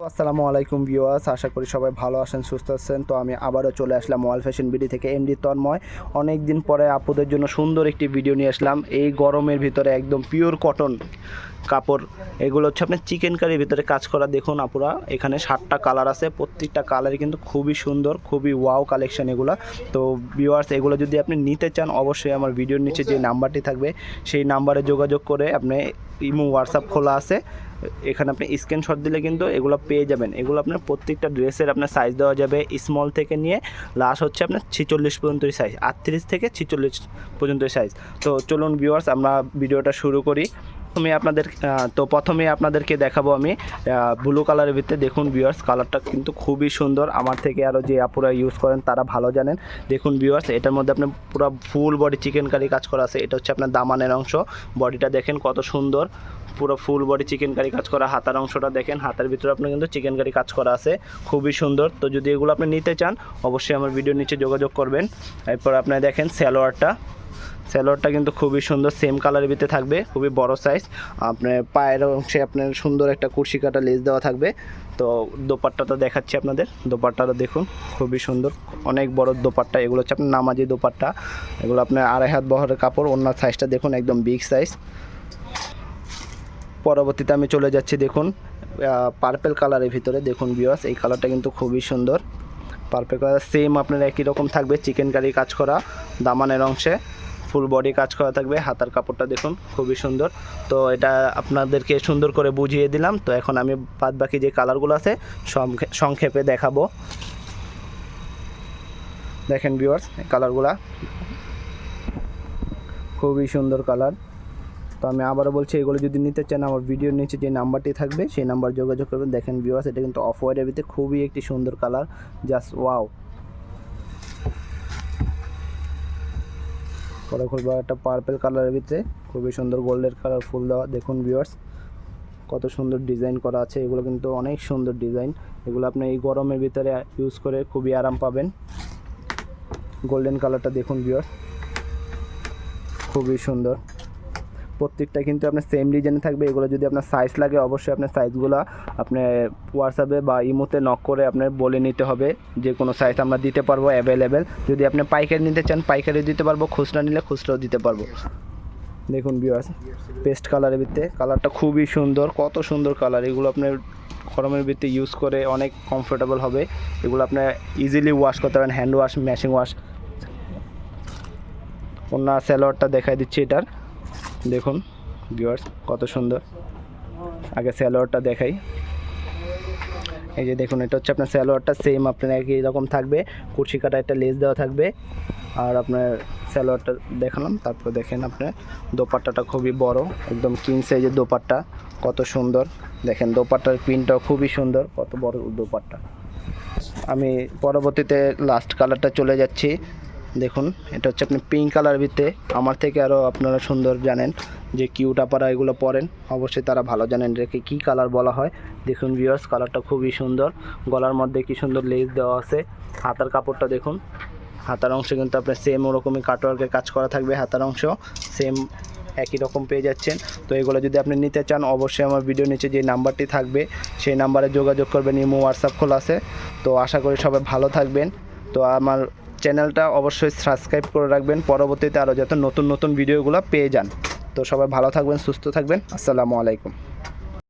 আসসালামু আলাইকুম ভিউয়ার্স, আশা করি সবাই ভালো আছেন, সুস্থ আছেন। তো আমি আবারও চলে আসলাম ওয়াল ফ্যাশন বিডি থেকে এমডি তন্ময়। অনেক দিন পরে আপুদের জন্য সুন্দর একটি ভিডিও নিয়ে আসলাম। এই গরমের ভিতরে একদম পিওর কটন কাপড়, এগুলো হচ্ছে আপনার চিকেন কারির ভিতরে কাজ করা। দেখুন আপুরা, এখানে 7টা কালার আছে, প্রত্যেকটা কালারই কিন্তু খুবই সুন্দর, খুবই ওয়াও কালেকশন এগুলো। তো ভিউয়ার্স, এগুলো যদি আপনি নিতে চান অবশ্যই আমার ভিডিওর নিচে যে নাম্বারটি থাকবে সেই নাম্বারে যোগাযোগ করে আপনি ইমো হোয়াটসঅ্যাপ খোলা আছে, এখানে আপনি স্ক্রিনশট দিলে কিন্তু এগুলো পেয়ে যাবেন। এগুলো আপনার প্রত্যেকটা ড্রেসের আপনার সাইজ দেওয়া যাবে, স্মল থেকে নিয়ে লাস্ট হচ্ছে আপনার 46 পর্যন্তই সাইজ, 38 থেকে 46 পর্যন্ত সাইজ। তো চলুন ভিউয়ার্স, আমরা ভিডিওটা শুরু করি। প্রথমে আপনাদেরকে দেখাবো আমি ব্লু কালারের ভিতরে। দেখুন ভিউয়ার্স, কালারটা কিন্তু খুবই সুন্দর। আমার থেকে আরও যে আপুরা ইউজ করেন তারা ভালো জানেন। দেখুন ভিউয়ার্স, এটার মধ্যে আপনার পুরো ফুল বডি চিকেন কারি কাজ করা আছে। এটা হচ্ছে আপনার দামানের অংশ, বডিটা দেখেন কত সুন্দর, পুরো ফুল বডি চিকেন কারি কাজ করা। হাতার অংশটা দেখেন, হাতার ভিতরে আপনার কিন্তু চিকেন কারি কাজ করা আছে, খুবই সুন্দর। তো যদি এগুলো আপনি নিতে চান অবশ্যই আমার ভিডিওর নিচে যোগাযোগ করবেন। এরপর আপনারা দেখেন স্যালোয়ারটা কিন্তু খুবই সুন্দর, সেম কালারের ভিতরে থাকবে, খুবই বড় সাইজ। আপনার পায়ের অংশে আপনার সুন্দর একটা কুর্শি কাটা লেস দেওয়া থাকবে। তো দোপাট্টাটা দেখাচ্ছি আপনাদের, দোপাট্টাটা দেখুন খুবই সুন্দর, অনেক বড় দোপাট্টা। এগুলো হচ্ছে আপনার নামাজি দোপাট্টা, এগুলো আপনার 2.5 হাত বহরের কাপড়। ওনার সাইজটা দেখুন একদম বিগ সাইজ। পরবর্তীতে আমি চলে যাচ্ছি, দেখুন পার্পেল কালারের ভিতরে। দেখুন ভিউয়ার্স, এই কালারটা কিন্তু খুবই সুন্দর, পার্পেল কালার। সেম আপনার একই রকম থাকবে, চিকেন কারি কাজ করা, দামানের অংশে ফুল বডি কাজ করা থাকবে। হাতার কাপড়টা দেখুন খুবই সুন্দর। তো এটা আপনাদেরকে সুন্দর করে বুঝিয়ে দিলাম। তো এখন আমি বাদ বাকি যে কালারগুলো আছে সংক্ষেপে দেখাবো। দেখেন ভিউয়ার্স, এই কালারগুলা খুবই সুন্দর কালার। তো আমি আবারও বলছি, এগুলো যদি নিতে চান আমার ভিডিওর নিচে যে নাম্বারটি থাকবে সেই নাম্বার যোগাযোগ করবেন। দেখেন ভিউয়ার্স, এটা কিন্তু অফ হোয়াইটের ভিতরে খুবই একটি সুন্দর কালার, জাস্ট ওয়াও। পরে খুলবো একটা পার্পেল কালারের ভিতরে, খুবই সুন্দর গোল্ডের কালার ফুল দেওয়া। দেখুন ভিউয়ার্স, কত সুন্দর ডিজাইন করা আছে। এগুলো কিন্তু অনেক সুন্দর ডিজাইন, এগুলো আপনি এই গরমের ভিতরে ইউজ করে খুবই আরাম পাবেন। গোল্ডেন কালারটা দেখুন ভিউয়ার্স, খুবই সুন্দর। প্রত্যেকটা কিন্তু আপনার সেম ডিজাইনে থাকবে। এগুলো যদি আপনার সাইজ লাগে অবশ্যই আপনার সাইজগুলো আপনি হোয়াটসঅ্যাপে বা ইমোতে নক করে আপনার বলে নিতে হবে, যে কোনো সাইজ আমরা দিতে পারবো অ্যাভেলেবেল। যদি আপনি পাইকারি নিতে চান পাইকারি দিতে পারবো, খুচরা নিলে খুচরাও দিতে পারবো। দেখুন ভিউয়ার্স, পেস্ট কালারের ভিতরে, কালারটা খুবই সুন্দর, কত সুন্দর কালার। এগুলো আপনার গরমের ভিতরে ইউজ করে অনেক কমফোর্টেবল হবে। এগুলো আপনি ইজিলি ওয়াশ করতে পারেন, হ্যান্ড ওয়াশ, মেশিন ওয়াশ। অন্য স্যালোয়ারটা দেখাই দিচ্ছি এটার, দেখুন ভিউয়ার্স কত সুন্দর। আগে স্যালোয়ারটা দেখাই, এই যে দেখুন, এটা হচ্ছে আপনার স্যালোয়ারটা সেম আপনার একই রকম থাকবে, কুর্শি কাটা একটা লেস দেওয়া থাকবে। আর আপনার স্যালোয়ারটা দেখালাম, তারপর দেখেন আপনার দোপাট্টাটা খুবই বড়, একদম কিং সাইজের দোপাট্টা, কত সুন্দর। দেখেন দোপাট্টার প্রিন্টটাও খুবই সুন্দর, কত বড় দোপাট্টা। আমি পরবর্তীতে লাস্ট কালারটা চলে যাচ্ছি। দেখুন, এটা হচ্ছে আপনি পিঙ্ক কালার ভিতরে। আমার থেকে আরও আপনারা সুন্দর জানেন, যে কিউট আপারা এগুলো পরেন অবশ্যই তারা ভালো জানেন এটাকে কী কালার বলা হয়। দেখুন ভিউয়ার্স, কালারটা খুবই সুন্দর, গলার মধ্যে কি সুন্দর লেস দেওয়া আছে। হাতার কাপড়টা দেখুন, হাতার অংশে কিন্তু আপনার সেম ওরকমই কাটওয়ার্কের কাজ করা থাকবে, হাতার অংশ সেম একই রকম পেয়ে যাচ্ছেন। তো এগুলো যদি আপনি নিতে চান অবশ্যই আমার ভিডিওর নিচে যে নাম্বারটি থাকবে সেই নাম্বারে যোগাযোগ করবেন, ইমো হোয়াটসঅ্যাপ খোলা আছে। তো আশা করি সবাই ভালো থাকবেন। তো আমার চ্যানেলটা অবশ্যই সাবস্ক্রাইব করে রাখবেন, পরবর্তীতে আরও যাতে নতুন নতুন ভিডিওগুলো পেয়ে যান। তো সবাই ভালো থাকবেন, সুস্থ থাকবেন। আসসালামু আলাইকুম।